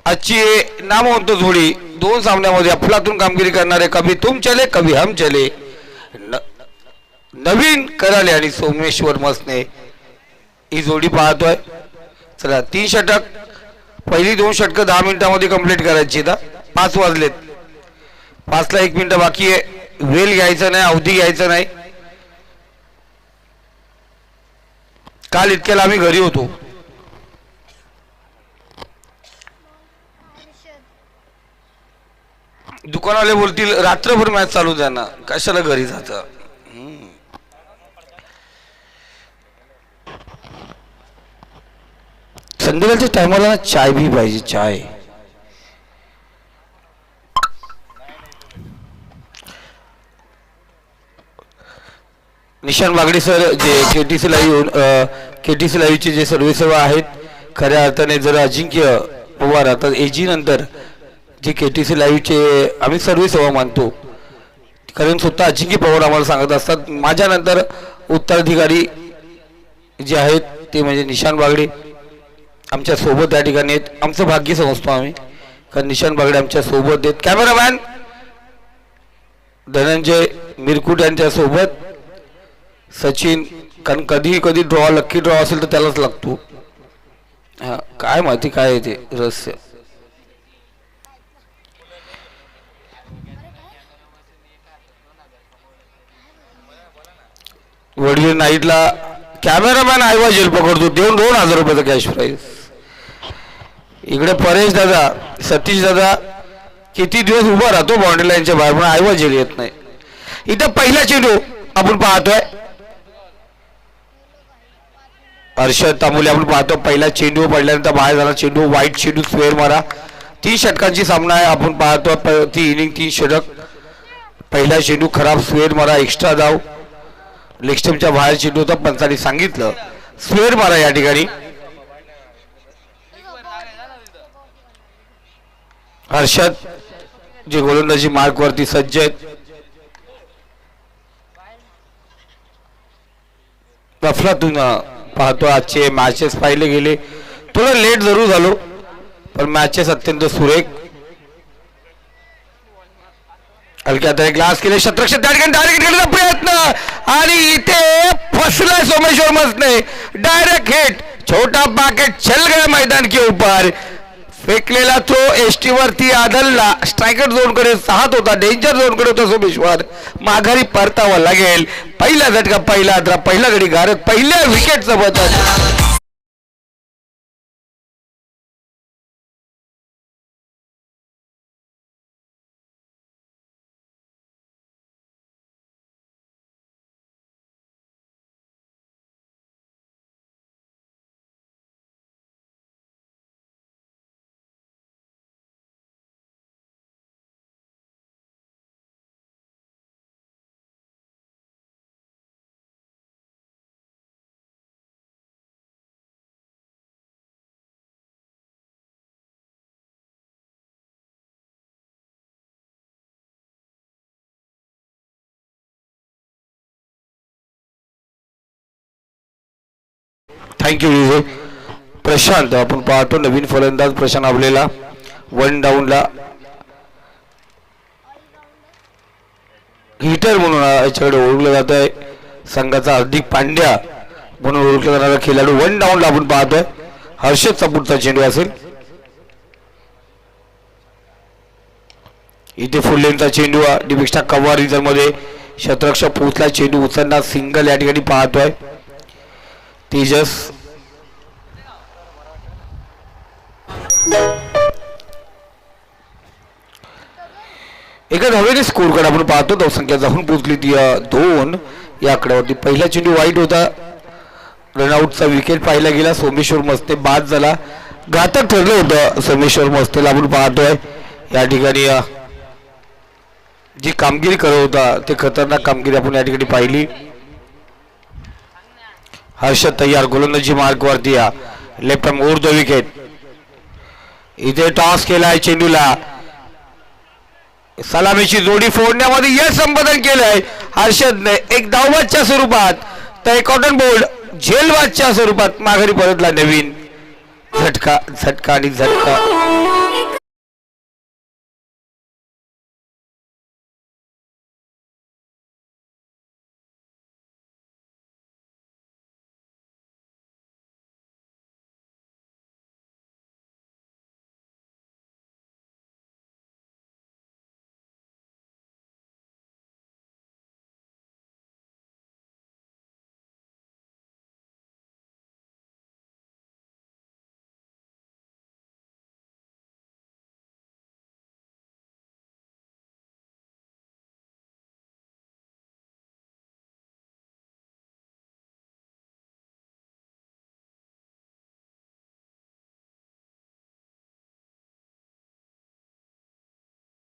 आजची नामवंत जोडी दोन सामन्यामध्ये अफलातून कामगिरी करणारे कभी तुम चले कभी हम चले नवीन कराले आणि सोमेश्वर मसने ही जोडी पाहतोय. चला 3 षटक पहिली 2 षटक 10 मिनिटांमध्ये कंप्लीट करायची. 5 वाजलेत. 5ला 1 मिनिट बाकी आहे. वेल घ्यायचा नाही, अवधी घ्यायचा नाही. काल इतक्याला आम्ही घरी होतो. दुकानवाले बोलतील रात्रभर मॅच चालू द्या ना, कशाला घरी जातं. संध्याकाळच्या टायमाला चाय भी पाहिजे. चाय निशान बागडे सर जे केटीसी लाईव्हचे जे सर्व्हिसेवा आहेत, खऱ्या अर्थाने जर अजिंक्य पवार आता एजी नंतर जे केटीसी लाईव्हचे आम्ही सर्व्हिसेवा मानतो, कारण स्वतः अजिंक्य पवार आम्हाला सांगत असतात माझ्यानंतर उत्तराधिकारी जे आहेत ते म्हणजे निशान बागडे आमच्या सोबत या ठिकाणी आहेत. आमचं भाग्य समजतो आम्ही, कारण निशान बागडे आमच्या सोबत आहेत. कॅमेरामॅन धनंजय मिरकुट यांच्या सोबत सचिन, कारण कधी कधी ड्रॉ लक्की ड्रॉ असेल तर त्यालाच लागतो. हा काय माहिती काय आहे ते रहस्य. वडील नाईटला कॅमेरामॅन आयवा जेल पकडतो, देऊन 2000 रुपयाचा कॅश प्राईज. इकडे परेश दादा, सतीश दादा किती दिवस उभा राहतो बाउंड्री लाईनच्या बाहेर, पण आयवा जेल येत नाही. इथं पहिला चेंडू आपण पाहतोय. हर्षद तांबोली आपण पाहतो. पहिला चेंडू पडल्यानंतर बाहेर झाला चेंडू. वाईट चेंडू स्क्वेअर मारा. 3 षटकांची सामना आहे. आपण पाहतो ती इनिंग 3 षटक. पहिला चेंडू खराब स्क्वेअर मारा, एक्स्ट्रा धाव. लेगस्टम्पच्या बाहेर चेंडू होता, पंचांनी सांगितलं स्क्वेअर मारा या ठिकाणी. हर्षद जे गोलंदाजी मार्क वरती सज्ज आहेत. अफलातून पाहतो. आजचे मॅचेस पाहिले गेले, थोडं लेट जरूर झालो, पण मॅचेस अत्यंत सुरेख. हलक्यात ग्लास केले. शतरक्षक त्या ठिकाणी टार्गेट केलेला प्रयत्न आणि इथे फसला सोमेश्वर मसने. Direct hit. छोटा पॅकेट चल गया मैदान के ऊपर. फेकलेला थ्रो एसटी वरती आदलला. स्ट्रायकर झोन कडे साहत होता, डेंजर झोन कडे होता सोमेश्वर. माघारी परतावा लागेल. पहिला झटका, पहिला अद्रा, पहिला गडी गारत, पहिल्या विकेटचं बदल. थँक्यू विजय. प्रशांत आपण पाहतो नवीन फलंदाज प्रशांत आपलेला 1 डाऊनला हिटर म्हणून याच्याकडे ओळखलं जात आहे. संघाचा हार्दिक पांड्या म्हणून ओळखला जाणारा खेळाडू 1 डाऊनला आपण पाहतोय. हर्षदचा पुढचा चेंडू असेल. इथे फुल लेनचा चेंडू डिपेक्षा कव्हर रिझन मध्ये शतरक्षक पोहोचला. चेंडू उचलणार सिंगल या ठिकाणी पाहतोय. तेजस एका धावेने स्कोर कार्ड आपण पाहतो. धावसंख्या जाऊन पोहोचली ती 2 या आकड्यावरती. पहिला चेंडू वाईट होता. रनआउटचा विकेट पाहिला गेला. सोमेश्वर मस्ते बाद झाला. घातक ठरलं होतं सोमेश्वर मस्तेला. आपण पाहतोय या ठिकाणी जी कामगिरी करत होता ते खतरनाक कामगिरी आपण या ठिकाणी पाहिली. हर्षद तयार. गोलंदाजी मार्क वरती left arm over the wicket. इथे टॉस केलाय चेंडूला. सलामीची जोडी फोडण्यामध्ये यश संपादन केलंय हर्षदने. एक धावबादच्या स्वरूपात तर एक कॉटन बोल्ड झेलबादच्या स्वरूपात माघारी परतला. नवीन झटका झटका आणि झटका.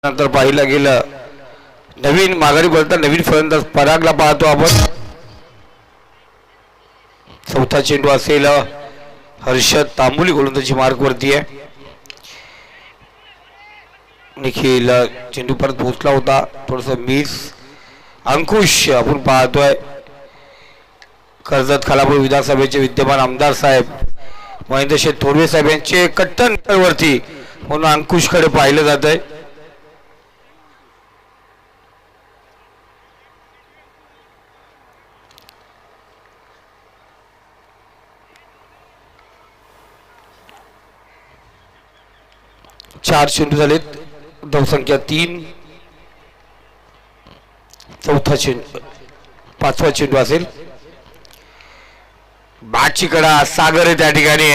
नंतर पाहिलं गेलं नवीन माघारी बोलता नवीन फलंदाज परागला पाहतो आपण. चौथा चेंडू असेल हर्षद तांबुली गोलंदाजी मार्क वरती आहे. निखिल चेंडू परत पोहोचला होता थोडस मिस. अंकुश आपण पाहतोय कर्जत खालापूर विधानसभेचे विद्यमान आमदार साहेब महेंद्र शेठ थोरवे साहेब यांचे कट्टर वरती म्हणून अंकुशकडे पाहिलं जात आहे. चार चेंडू झालेत, धावसंख्या 3. चौथा चेंडू 5वा चेंडू असेल. बॅटची कडा सागर आहे त्या ठिकाणी.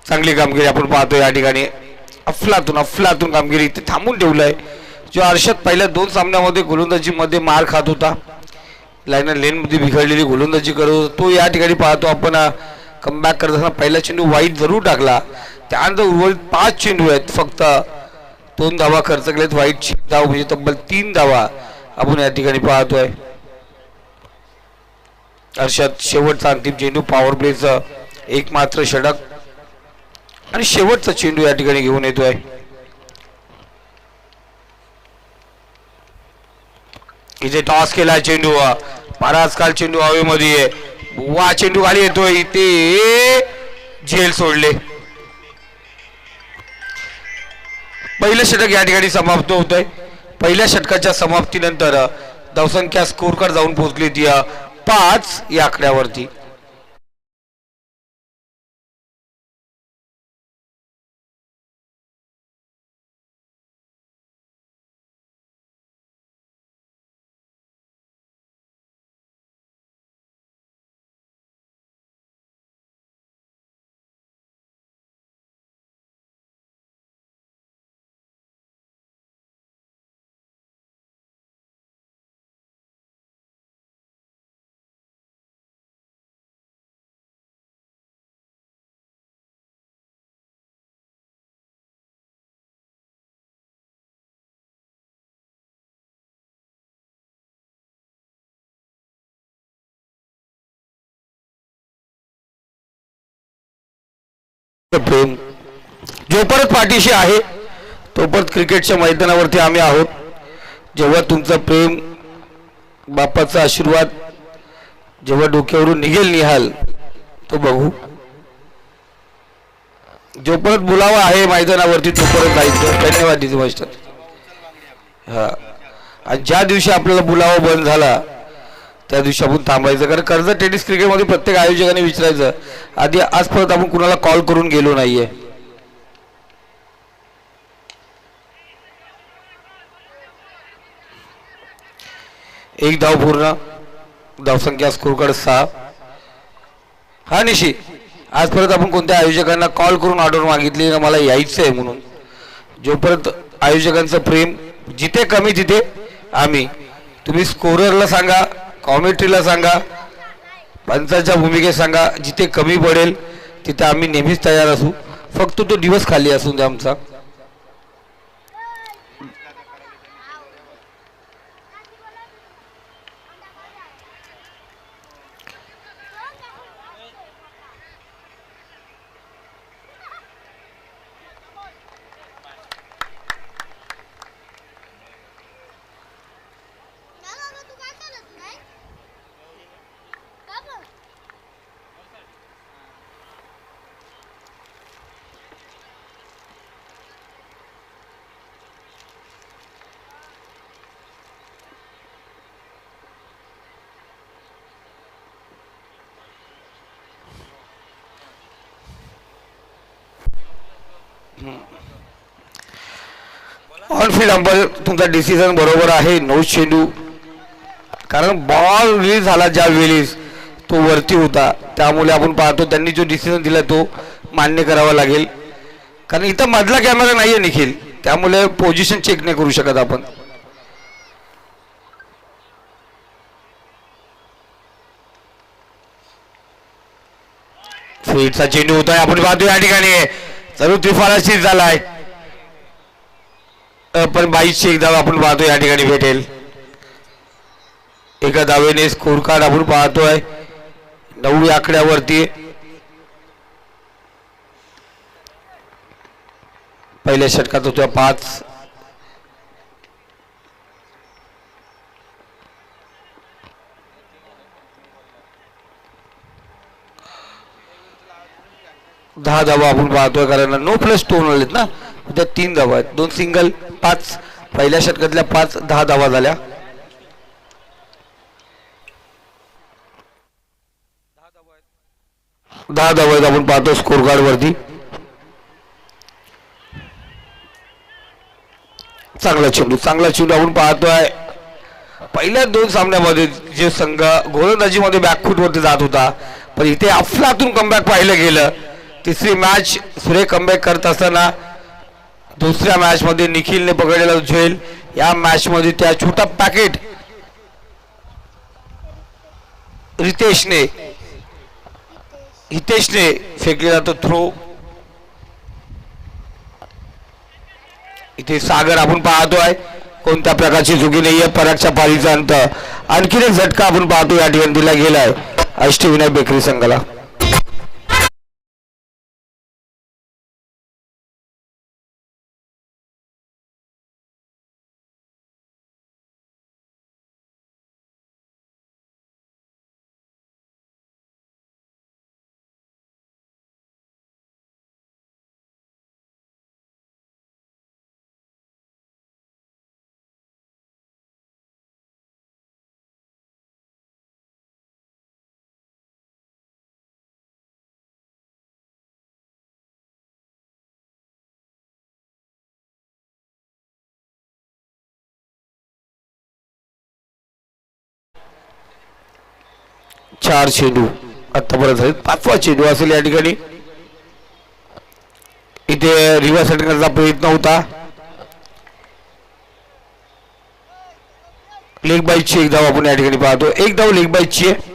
चांगली कामगिरी आपण पाहतो या ठिकाणी. अफलातून कामगिरी इथे थांबून ठेवलंय. जो हर्षद पहिल्या 2 सामन्यामध्ये गोलंदाजी मध्ये मार खात होता, लाईनर लेन मध्ये बिघडलेली गोलंदाजी करत होता, तो या ठिकाणी पाहतो आपण कमबॅक करत असताना पहिला चेंडू वाईट जरूर टाकला. त्यानंतर उर्वरित 5 चेंडू आहेत, फक्त 2 धावा खर्च केलेत. वाईटची धाव म्हणजे तब्बल 3 धावा आपण या ठिकाणी पाहतोय. हर्षद शेवटचा अंतिम चेंडू पॉवर प्लेचा एकमात्र षटक आणि शेवटचा चेंडू या ठिकाणी घेऊन येतोय. इथे टॉस केला चेंडू, बराच काल चेंडू हवेमध्ये. वा चेंडू खाली येतोय, इथे झेल सोडले. पहिलं षटक या ठिकाणी समाप्त होत आहे. पहिल्या षटकाच्या समाप्तीनंतर धावसंख्या स्कोर कार्ड जाऊन पोहोचली ती 5 या आकड्यावरती. प्रेम जो परत पाठीशी आहे तो परत क्रिकेटच्या मैदानावरती आम्ही आहोत. जेव्हा तुमचं प्रेम बापाचा आशीर्वाद जेव्हा डोक्यावरून निघाल तो बघू. जो परत बोलावा आहे मैदानावरती तो परत जायचं. धन्यवाद दिजू मास्टर. हा, आणि ज्या दिवशी आपल्याला बोलावा बंद झाला त्या दिवशी आपण थांबायचं. कारण कर्जत टेनिस क्रिकेटमध्ये प्रत्येक आयोजकाने विचारायचं आधी आज परत आपण कुणाला कॉल करून गेलो नाहीये. एक धाव पूर्ण, धावसंख्या स्कोर कार्ड 6. हा निशी आज परत आपण कोणत्या आयोजकांना कॉल करून ऑर्डर मागितली ना मला यायचं आहे म्हणून. जोपर्यंत आयोजकांचं प्रेम जिथे कमी तिथे आम्ही. तुम्ही स्कोररला सांगा, कॉमेंट्रीला सांगा, पंचांच्या भूमिकेत सांगा, जिथे कमी पडेल तिथे आम्ही नेहमीच तयार असू. फक्त तो दिवस खाली असून द्या आमचा. ऑन फील्ड अंपायर तुमचा डिसिजन बरोबर आहे. नो चेंडू. कारण बॉल रिलीज झाला ज्या वेळेस तो वरती होता, त्यामुळे आपण पाहतो त्यांनी जो डिसिजन दिला तो मान्य करावा लागेल. कारण इथं मधला कॅमेरा नाही आहे निखिल, त्यामुळे पोझिशन चेक नाही करू शकत आपण. स्वीटचा चेंडू होता आपण पाहतो या ठिकाणी. जरूर त्रिफळाशीच झालाय, पण 22ची एक धाव आपण पाहतो या ठिकाणी भेटेल. एका धावेने स्कोर कार्ड आपण पाहतोय 9 आकड्यावरती. पहिल्या षटकात होत्या 5. दहा धावा आपण पाहतोय, कारण नो प्लस 2 आलेत ना, त्या 3 धावा आहेत, 2 सिंगल 5. पहिल्या षटकातल्या 5, 10 धावा झाल्या. दहा धावा आहेत आपण पाहतो स्कोर कार्ड वरती. चांगला चेंडू आपण पाहतोय. पहिल्या 2 सामन्यामध्ये जे संघ गोलंदाजीमध्ये बॅकफूट वरती जात होता, पण इथे अफलातून कमबॅक पाहिलं गेलं. तिसरी मॅच सुरेख कमबॅक करत असताना दुसऱ्या मॅच मध्ये निखिलने पकडलेला झेल, या मॅच मध्ये त्या छोटा पॅकेट हितेशने फेकलेला तो थ्रो. इथे सागर आपण पाहतोय कोणत्या प्रकारची चुकी नाहीये. परागच्या पारीचा अंत. आणखीन एक झटका आपण पाहतो या ठिकाणी दिला गेलाय अष्टविनायक बेकरी संघाला. चार चेंडू आतापर्यंत झाले, 5वा चेंडू असेल या ठिकाणी. इथे रिव्हर्स सेटिंग करण्याचा प्रयत्न होता. लेग बाईची एक धाव आपण या ठिकाणी पाहतो. एक धाव लेग बाईची आहे.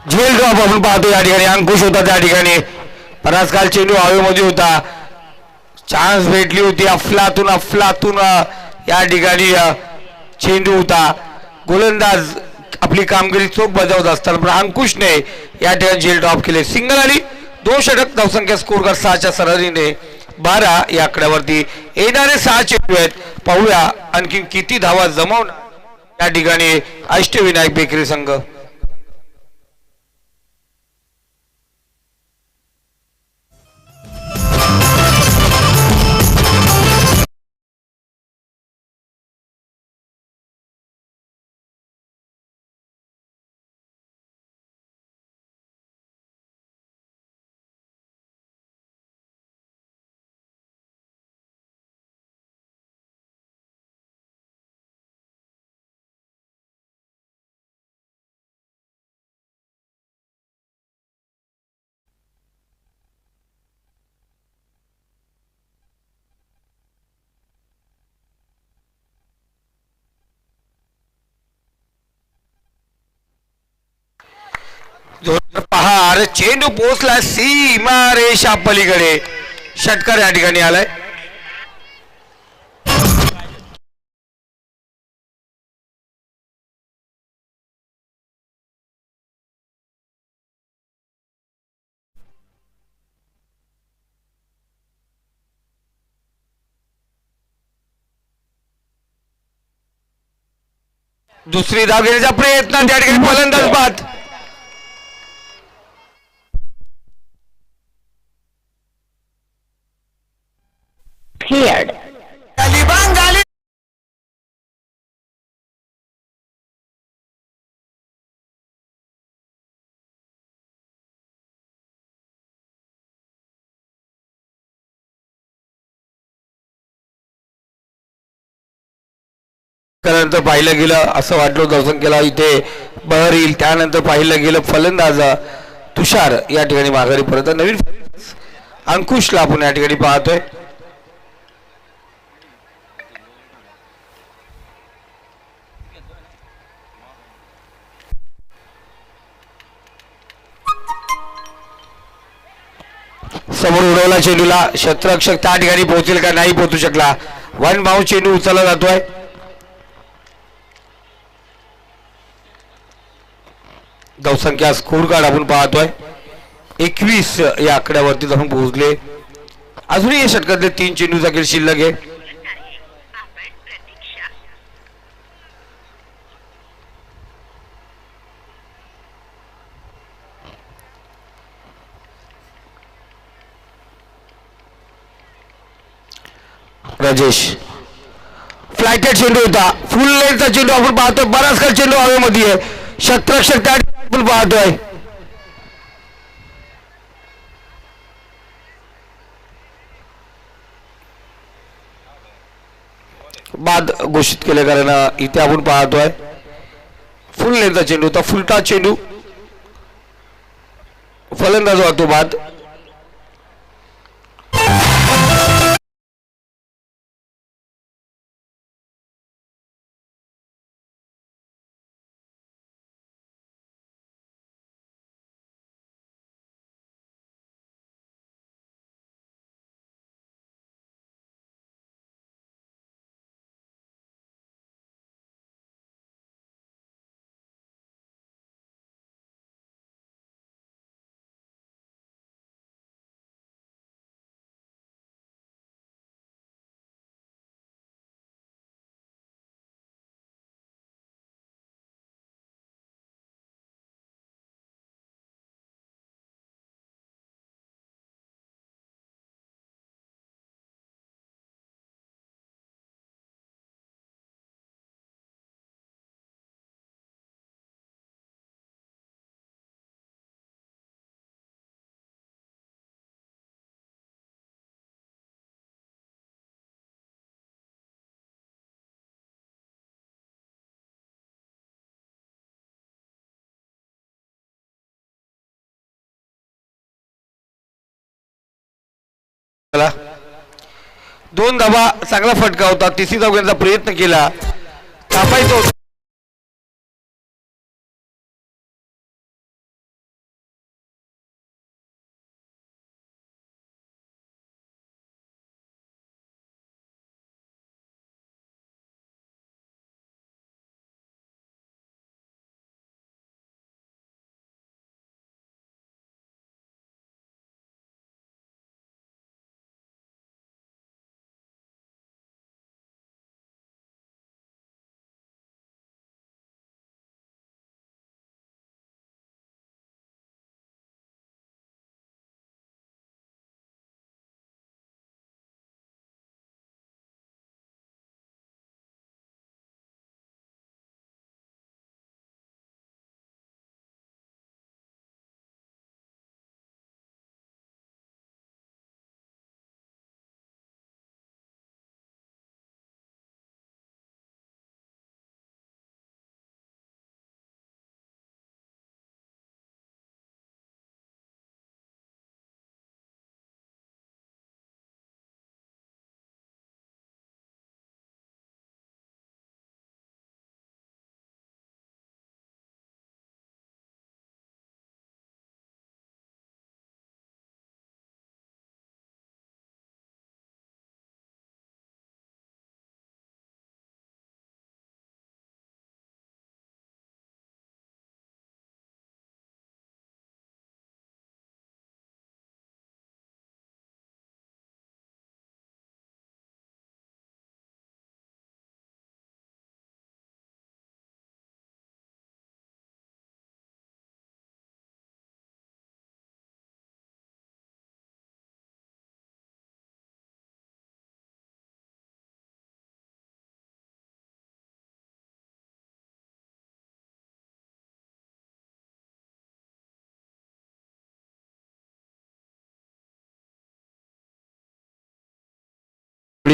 झेल ड्रॉप आपण पाहतो या ठिकाणी. अंकुश होता त्या ठिकाणी. बराच काल चेंडू हवेमध्ये होता, चान्स भेटली होती. अफलातून या ठिकाणी चेंडू होता. गोलंदाज आपली कामगिरी चोख बजावत असताना पण अंकुशने या ठिकाणी झेल ड्रॉप केले. सिंगल आली. 2 षटक धावसंख्या स्कोर कर 6च्या सरासरीने 12 या आकड्यावरती. येणारे 6 चेंडू आहेत, पाहूया आणखी किती धावा जमवणार या ठिकाणी अष्टविनायक बेकरी संघ. पहा, अरे चेंडू पोहोचला सीमा रेषा पलीकडे. षटकार या ठिकाणी आलाय. दुसरी धाव घेण्याचा प्रयत्न त्या ठिकाणी फलंदाज बाद. Cleared. त्यानंतर पाहिलं गेलं असं वाटलं धावसंख्येला इथे बहर येईल. त्यानंतर पाहिलं गेलं फलंदाज तुषार या ठिकाणी माघारी परत. नवीन अंकुशला आपण या ठिकाणी पाहतोय. समोर उडवला चेंडूला, क्षेत्ररक्षक त्या ठिकाणी पोहोचेल का नाही पोहोचू शकला. वन बाउंड चेंडू उचलला जातोय. धावसंख्या स्कोर कार्ड आपण पाहतोय 21 या आकड्यावरती जाऊन पोहोचले. अजूनही या षटकातले 3 चेंडूचा खेळ शिल्लक आहे. राजेश फ्लायटेड चेंडू होता, फुल लेनचा चेंडू आपण पाहतोय. बराच काळ चेंडू हवेमध्ये आहे. क्षेत्ररक्षक त्या आपण पाहतोय. बाद घोषित केले कारण इथे आपण पाहतोय फुल लेनचा चेंडू होता, फुलटा चेंडू, फलंदाज वाहतो बाद. दोन धावा चांगला फटका होता. तिसरी धाव घेण्याचा प्रयत्न केला, थांबायचं होतं.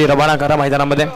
रवाना करा मैदानामध्ये.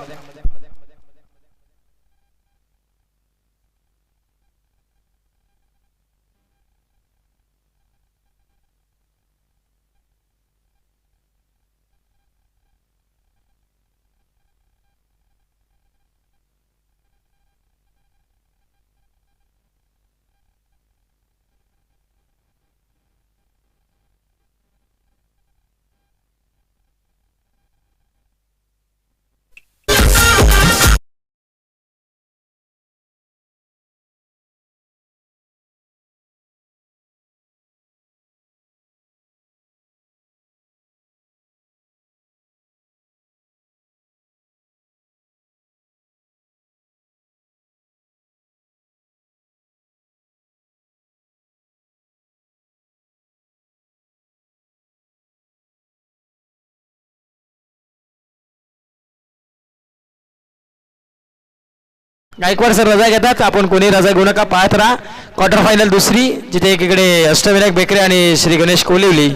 गायकवाड सर रजा घेतात. आपण कोणी रजा घेऊ नका, पाहत राहा. क्वार्टर फायनल दुसरी, जिथे एकीकडे अष्टविनायक बेकरे आणि श्री गणेश कोलिवली.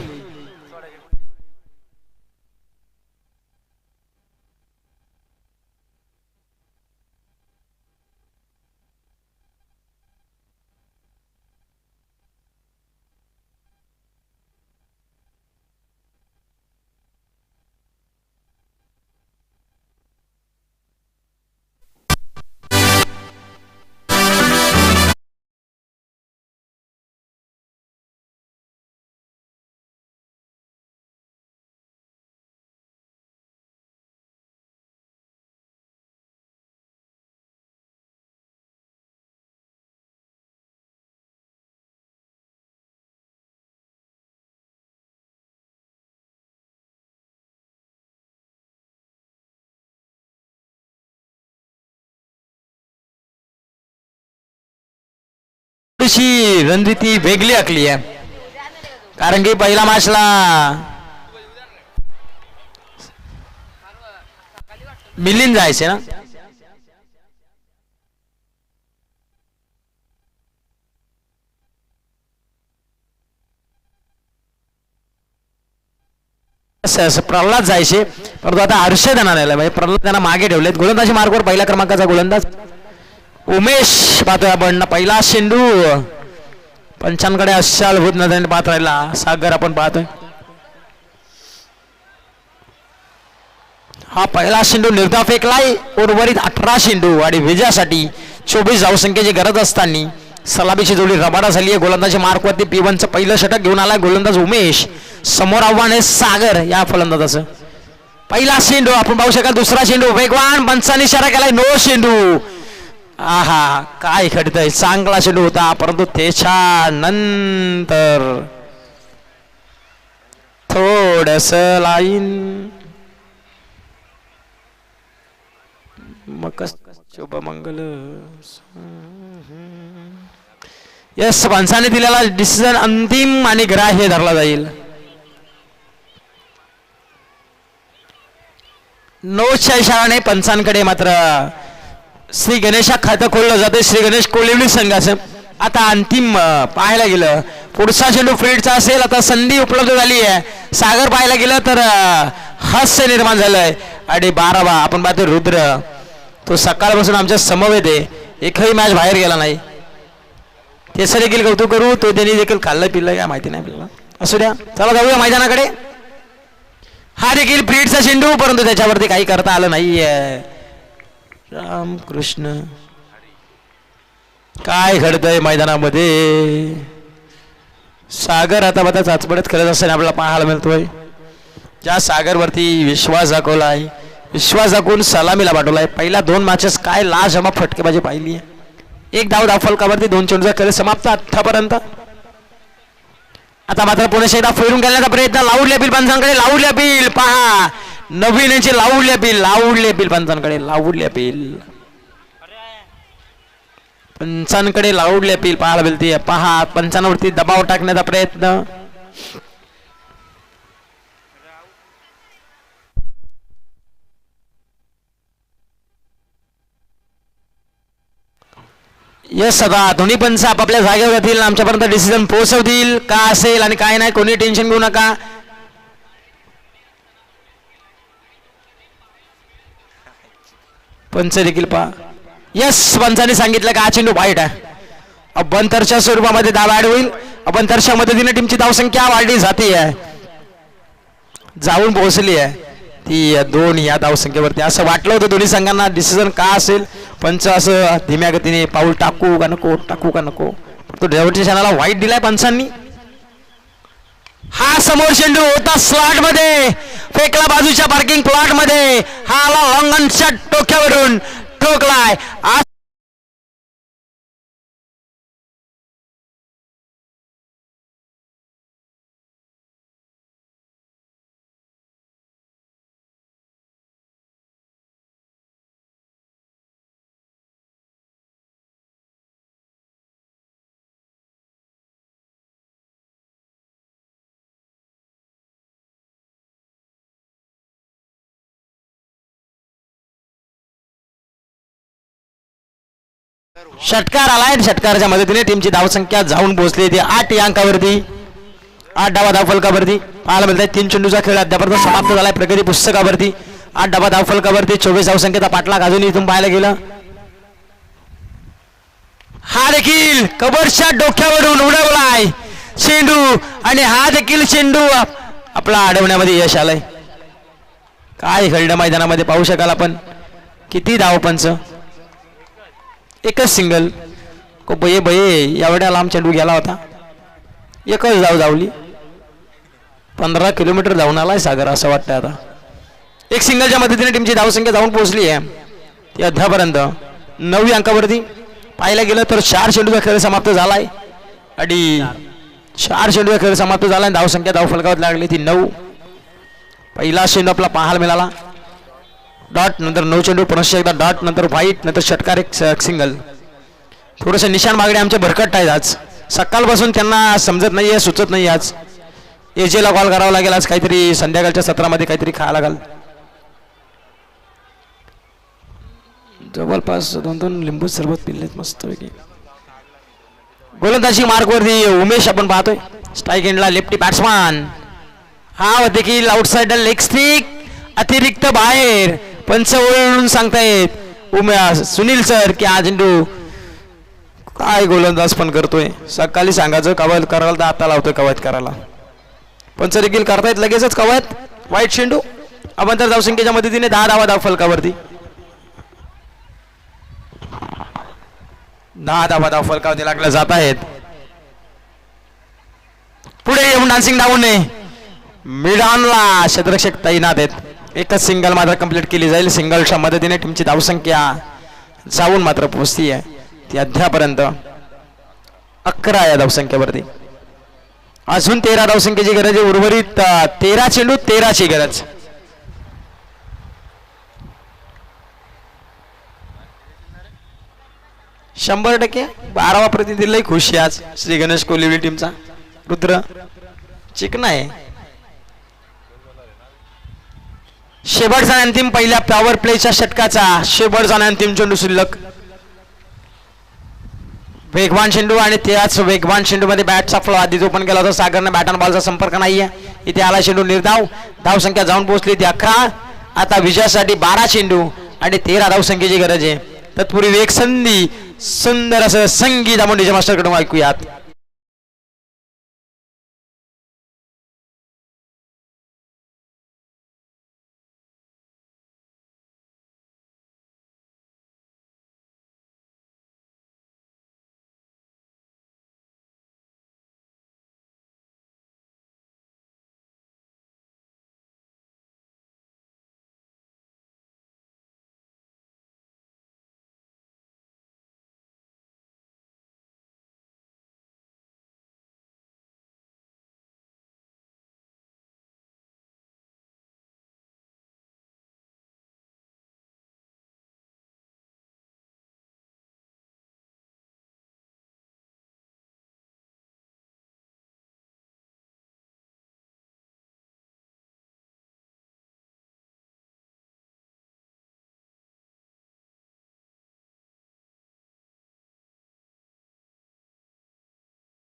थोडीशी रणनीती वेगळी आखली आहे, कारण की पहिला मॅचला मिलिंद जायचे ना. प्रल्हाद जायचे, परंतु आता हर्षद येणार आहे. म्हणजे प्रल्हाद त्यांना मागे ठेवलेत. गोलंदाजी मार्गवर पहिल्या क्रमांकाचा गोलंदाज उमेश पाहतोय आपण. पहिला शेंडू पंचांकडे अशाल भूत नजरेने पाहत राहिला. सागर आपण पाहतोय. हा पहिला शेंडू निर्धाव फेकलाय. उर्वरित 18 शेंडू आणि विजयासाठी 24 धावसंख्येची गरज असताना सलामीची जोडी रबाडा झाली आहे. गोलंदाजी मार्कवरती P1चं पहिलं षटक घेऊन आलाय गोलंदाज उमेश. समोर आव्हान आहे सागर या फलंदाजाचं. पहिला शेंडू आपण पाहू शकाल. दुसरा शेंडू वेगवान पंचांनी इशारा केलाय. नो शेंडू. आहा काय घडतंय. चांगला चेंडू होता, परंतु त्याच्या नंतर थोडस लाईन मकस शुभमंगल. यस, पंचाने दिलेला डिसिजन अंतिम आणि ग्राह्य धरला जाईल. नोच्या इशाराने पंचांकडे मात्र श्री गणेशा खातं खोललं जाते. श्री गणेश कोलिवली संघाचं आता अंतिम पाहायला गेलं पुढचा चेंडू फील्डचा असेल. आता संधी उपलब्ध झाली आहे. सागर पाहायला गेलं तर हास्य निर्माण झालंय. आणि 12 आपण पाहतो रुद्र, तो सकाळपासून आमच्या समवेत आहे. एकही मॅच बाहेर गेला नाही. त्याचं देखील कौतुक करू. तो त्यांनी देखील खाल्लं पिल्लं काय माहिती नाही आपल्याला. असू द्या, चला जाऊया मैदानाकडे. हा देखील फील्डचा चेंडू, परंतु त्याच्यावरती काही करता आलं नाहीये. राम कृष्ण, काय घडतंय मैदानामध्ये. सागर आता बघा चाचपडत खेळत असताना आपल्याला पाहायला मिळतोय. ज्या सागरवरती विश्वास दाखवलाय, विश्वास दाखवून सलामीला पाठवलाय. पहिल्या 2 मॅचेस काय लाजवाब फटकेबाजी पाहिली आहे. 1 धाव फलकावरती 2 चेंडूचा खेळ समाप्त आतापर्यंत. आता मात्र पुणे एकदा फेरून गेल्याचा प्रयत्न. लावूडले बिल पंचांकडे. लावूडले बिल पहा, नवीन यांची लावूडले बिल पंचांकडे. लावूडले बिल पंचांकडे लावूडले बिल पाहायला मिळते. पहा, पंचांवरती दबाव टाकण्याचा प्रयत्न. यस, आता दोन्ही पंच आपापल्या जागेवर जातील. आमच्यापर्यंत डिसिजन पोहोचवतील. का असेल आणि काय नाही, कोणी टेन्शन घेऊ नका. पंच देखील पहा. यस, पंचाने सांगितलं का हा चेंडू वाईट आहे. अभ्यंतरच्या स्वरूपामध्ये धाव ऍड होईल. अभ्यंतरच्या मदतीने टीमची धावसंख्या वाढली जाते आहे, जाऊन पोहोचली आहे ती 2 या धावसंख्येवरती. असं वाटलं होतं दोन्ही संघांना डिसिजन का असेल, पंच असं धीम्या गतीने पाऊल टाकू का नको, तो ड्रायव्हरच्या क्षणाला वाईट दिलाय पंचांनी. हा समोर चेंडू होता स्लॉट मध्ये, फेकला बाजूच्या पार्किंग प्लॉट मध्ये, हा आला लॉंग ऑनच्या डोक्यावरून ठोकलाय. षटकार आलाय. षटकाराच्या मदतीने टीमची धावसंख्या जाऊन पोहोचली ती 8 या अंकावरती, 8 डावा धाव फलकावरती. पाहायला मिळत आहे 3 चेंडूचा खेळ अद्यापर्यंत समाप्त झालाय प्रगती पुस्तकावरती. 8 डावा धाव फलकावरती 24 धावसंख्येचा पाठलाग अजून इथून पाहायला गेलं. हा देखील कबरच्या डोक्यावरून उडवलाय चेंडू आणि हा देखील चेंडू आपला अडवण्यामध्ये यश आलंय. काय घडलं मैदानामध्ये पाहू शकाल आपण. किती धावपंच, एकच सिंगल. बये एवढ्या लांब चेंडू गेला होता, एकच धाव धावली. 15 किलोमीटर धावून आलाय सागर असं वाटतं. आता एक सिंगलच्या मदतीने टीमची धावसंख्या जाऊन पोहोचली आहे ती अद्यापर्यंत 9 अंकावरती. पाहायला गेलं तर 4 चेंडूचा खेळ समाप्त झालाय आणि 4 चेंडूचा खेळ समाप्त झालाय. धावसंख्या धाव फलकावर लागली ती 9. पहिला चेंडू आपला पाहायला मिळाला, डॉट, नंतर 9 चेंडू, पुनश्च एकदा डॉट, नंतर व्हाईट, नंतर षटकार, एक सिंगल. थोडंसं निशाण मागणे आमचे भरकट आहेत आज. सकाळपासून त्यांना समजत नाहीये, सुचत नाही. आज एजेला कॉल करावा लागेल, आज काहीतरी संध्याकाळच्या सत्रामध्ये काहीतरी खायला लागेल. जवळपास 2 लिंबू सरबत पिल्लेत मस्तपैकी. गोलंदाजी मार्कवरती उमेश आपण पाहतोय. स्ट्राईक एंडला लेफ्टी बॅट्समॅन. हा देखील आउटसाइडर लेग स्ट्रिक, अतिरिक्त बाहेर. पंच ओळून सांगतायत सुनील सर की हा चेंडू काय गोलंदाज पण करतोय. सकाळी सांगायचं कवायत करायला तर आता लावतोय कवायत करायला. पंच देखील करतायत लगेचच कवायत. वाईट चेंडू. अभ्यंतर धावसंख्येच्या मदतीने 10 धावा धाव फलकावरती. 10 धावा धाव फलकावरती लागल्या जात आहेत. पुढे येऊन डान्सिंग धावून मिडानला क्षेत्ररक्षक तैनात आहेत. एकच सिंगल मात्र कंप्लीट केली जाईल. सिंगलच्या मदतीने टीमची धावसंख्या जाऊन मात्र पोहोचती आहे ती अद्यापर्यंत 11 या धावसंख्येवरती. अजून 13 धावसंख्येची गरज आहे. उर्वरित 13 चेंडू 13ची गरज. शंभर टक्के 12वा प्रतिनिधीलाही खुश आहे आज श्री गणेश कोलिवली टीमचा. रुद्र चिकना आहे. शेवटचा अंतिम पहिल्या पॉवर प्लेच्या षटकाचा शेवटचा अंतिम चेंडू शिल्लक. वेगवान चेंडू आणि त्याच वेगवान चेंडू मध्ये बॅटचा फ्लो आधीच ओपन केला होता सागरने. बॅट आणि बॉलचा संपर्क नाहीये. इथे आला चेंडू निर्धाव. धावसंख्या जाऊन पोहोचली ती 11. आता विजयासाठी 12 चेंडू आणि 13 धावसंख्येची गरज आहे. तत्पूर्वी एक संधी सुंदर असं संगीत आपण डीजे मास्टर कडून ऐकूयात.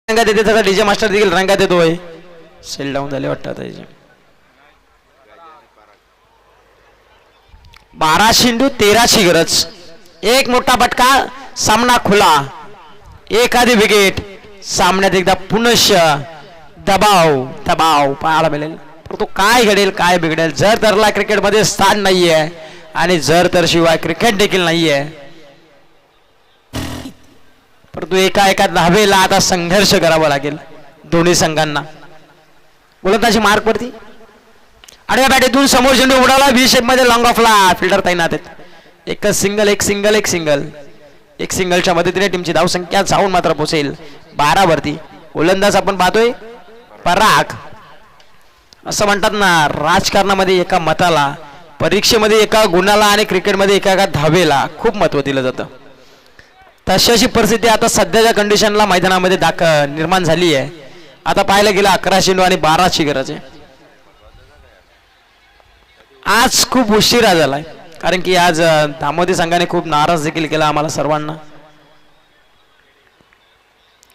रंगात येते तसा डीजे मास्टर देखील रंगात येतोय. सेल डाऊन झाले वाटतं आता. 12 चेंडू 13ची गरज. एक मोठा फटका, सामना खुला. एखादी विकेट, सामन्यात एकदा पुनश्च दबाव दबाव पाहायला मिळेल. तो काय घडेल काय बिघडेल. जर तरला क्रिकेटमध्ये स्थान नाहीये आणि जर तर शिवाय क्रिकेट देखील नाहीये. परंतु एका धावेला आता संघर्ष करावा लागेल दोन्ही संघांना. गोलंदाजी मार्क वरती आडव्या बॅटीतून समोर चेंडू उडाला. व्ही शेप मध्ये लॉंग ऑफला फिल्डर तैनात आहेत. एकच सिंगल एक सिंगल एक सिंगल. एक सिंगलच्या मदतीने टीमची धावसंख्या जाऊन मात्र पोहोचेल 12 वरती. गोलंदाज आपण पाहतोय पराग. असं म्हणतात ना, राजकारणामध्ये एका मताला, परीक्षेमध्ये एका गुणाला आणि क्रिकेटमध्ये एका धावेला खूप महत्व दिलं जातं. तशाची परिस्थिती आता सध्याच्या कंडिशनला मैदानामध्ये निर्माण झाली आहे. आता पाहायला गेलं 11 चेंडू आणि 12ची गरज आहे. आज खूप उशिरा झालाय कारण की आज दामोदी संघाने खूप नाराज देखील केला आम्हाला सर्वांना.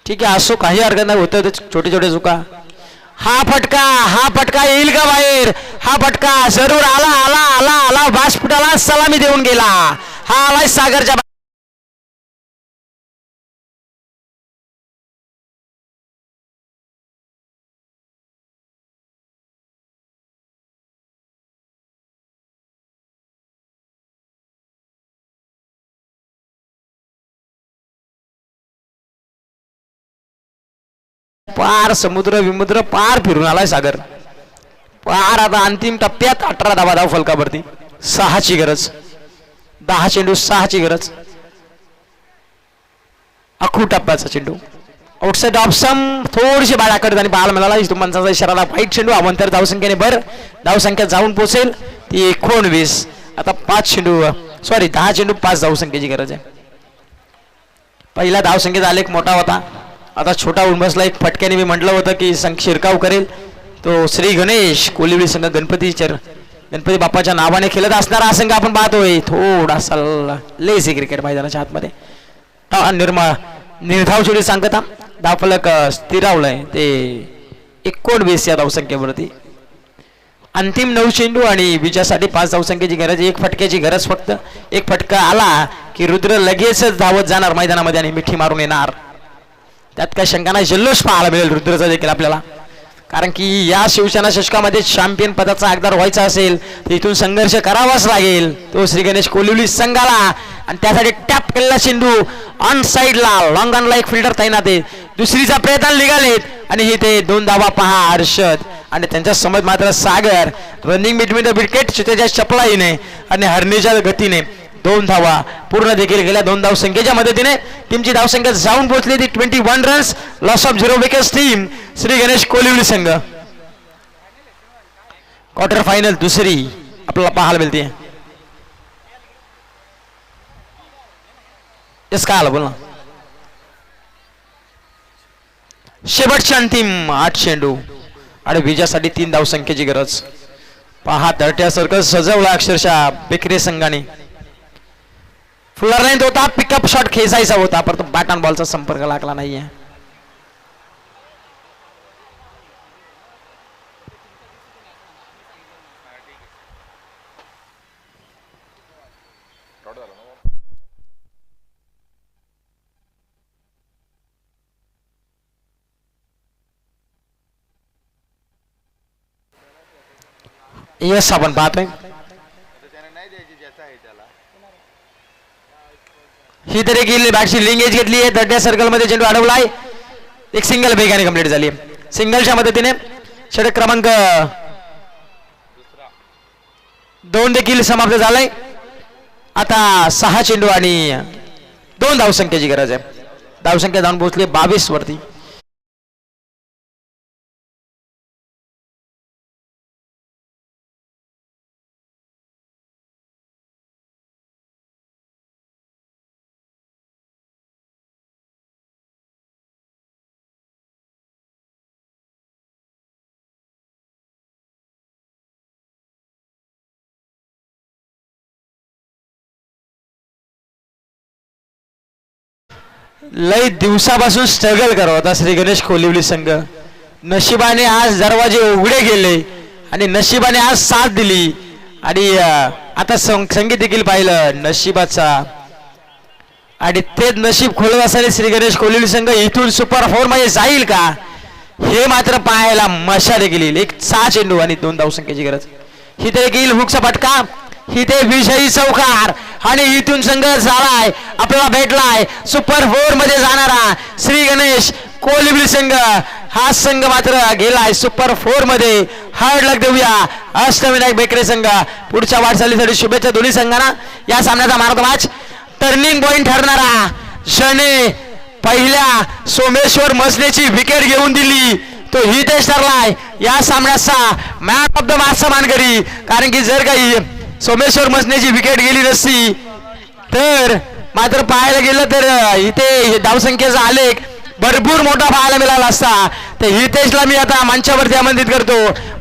ठीक आहे, असो, काही हरकत नाही, होतं छोटे छोटे चुका. हा फटका येईल का बाहेर. हा फटका जरूर आला आला आला आला व्यासपीठाला सलामी देऊन गेला. हा आलाय सागरच्या. पार समुद्र विमुद्र पार फिरून आलाय सागर. पार आता अंतिम टप्प्यात 18 धाव फलकावरती. 6ची गरज. 10 चेंडू 6ची गरज. अखू टप्प्याचा चेंडू आउटसाइड ऑफ सम, थोडीशी बाळाकडे आणि पाहायला मिळाला. तुमचा इशारा वाईट चेंडू. अवंतर धावसंख्येने भर. धावसंख्या जाऊन पोहोचेल ती 19. आता 5 चेंडू 10 चेंडू 5 धावसंख्येची गरज आहे. पहिला धावसंख्येचा आलेख मोठा होता, आता छोटा होऊन बसला. एक फटक्याने मी म्हटलं होतं की शिरकाव करेल तो श्री गणेश कोलिवली संघ. गणपती बाप्पाच्या नावाने खेळत असणारा हा संघ आपण पाहतोय. थोडासा लेझी क्रिकेट मैदानाच्या आतमध्ये. निर्धाव चोरी सांगता धावफलक स्थिरावलंय ते 19 या धावसंख्येवरती. अंतिम 9 चेंडू आणि विजयासाठी 5 धावसंख्येची गरज. एक फटक्याची गरज फक्त. एक फटका आला की रुद्र लगेचच धावत जाणार मैदानामध्ये आणि मिठी मारून येणार. त्यात काय शंका नाही. जल्लोष पाहायला मिळेल रुद्रचा देखील आपल्याला, कारण की या शिवसेना शतकामध्ये चॅम्पियन पदाचा हकदार व्हायचा असेल तर इथून संघर्ष करावाच लागेल. तो श्री गणेश कोलिवली संघाला आणि त्यासाठी टॅप केलेला चेंडू ऑन साइडला लॉंग ऑनला एक फिल्डर तैनात आहे. दुसरीचा प्रयत्न निघालेत आणि इथे 2 धावा पहा हर्षद आणि त्यांच्या समोर मात्र सागर. रनिंग बिटवीन द विकेट त्याच्या चपलाईने आणि हरणीच्या गतीने 2 धावा पूर्ण देखील गेल्या. 2 धावसंख्येच्या मदतीने टीमची धावसंख्या जाऊन पोहोचली ती 21 runs. Loss of 0 wickets team Shri Ganesh Kolivali Sangh. Quarter final दुसरी आपल्याला पाहायला मिळते. काय आलं बोल ना. शेवटची अंतिम 8 चेंडू आणि विजयासाठी 3 धावसंख्येची गरज. पहा तळट्यासारखं सजवलं अक्षरशः बेकरे संघाने. फुलर लाईन होता, पिकअप शॉट खेचायचा होता परंतु बॅट अँड बॉलचा संपर्क लागला नाहीये. यस आपण पाहतोय ही तरी गेली बॅटची लिंगेज घेतली आहे. दड्या सर्कल मध्ये चेंडू अडवलाय. एक सिंगल वेगाने कंप्लीट झाली. सिंगलच्या मदतीने षटक क्रमांक 2 देखील समाप्त झालाय. आता 6 चेंडू आणि 2 धावसंख्येची गरज आहे. धावसंख्या जाऊन पोहोचली 22 वरती. लय दिवसापासून स्ट्रगल करत होता श्री गणेश कोलिवली संघ. नशिबाने आज दरवाजे उघडे गेले आणि नशिबाने आज साथ दिली आणि आता संगीत देखील पाहिलं नशिबाचा आणि तेच नशीब खोलत असताना श्री गणेश कोलिवली संघ इथून सुपर 4 मध्ये जाईल का हे मात्र पाहायला मशा देखील येईल. एक 6 चेंडू आणि 2 धावसंख्येची गरज. इथे देखील हुकचा फटका, इथे विजयी चौकार आणि इथून संघ झालाय आपल्याला भेटलाय सुपर 4 मध्ये जाणारा श्री गणेश कोलिवली संघ. हा संघ मात्र गेलाय सुपर 4 मध्ये. हार्ड लक देऊया अष्टविनायक बेकरे संघ. पुढच्या वाटचालीसाठी शुभेच्छा दोन्ही संघांना. या सामन्याचा मार्ग मॅच टर्निंग पॉइंट ठरणारा शने पहिल्या सोमेश्वर मसलेची विकेट घेऊन दिली तो हितेश ठरलाय या सामन्याचा मॅन ऑफ द मॅचचा मानकरी. कारण की जर काही सोमेश्वर मसलेची विकेट गेली नसती तर मात्र पाहायला गेलं तर इथे धावसंख्येचा आलेख भरपूर मोठा पाहायला मिळाला असता. तर हितेशला मी आता मंचावरती आमंत्रित करतो.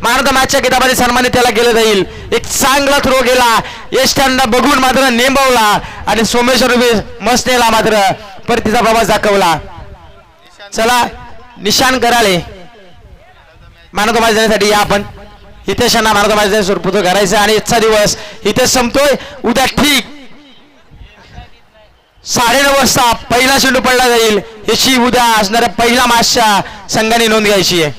मॅन ऑफ द मॅचच्या किताबाने सन्मानित त्याला केलं जाईल. एक चांगला थ्रो गेला यष्टांना बघून मात्र नेमवला आणि सोमेश्वर मसनेला मात्र परतीचा प्रवास दाखवला. चला निशान कराले मॅन ऑफ द मॅच देण्यासाठी या आपण हितेशांना मॅन ऑफ द मॅच देण्यास सुरपूर्द करायचं आणि आजचा दिवस इथे संपतोय. उद्या ठीक 9:30 वाजता पहिला चेंडू पडला जाईल. याची उद्या असणाऱ्या पहिल्या मॅचच्या संघाने नोंद घ्यायची आहे.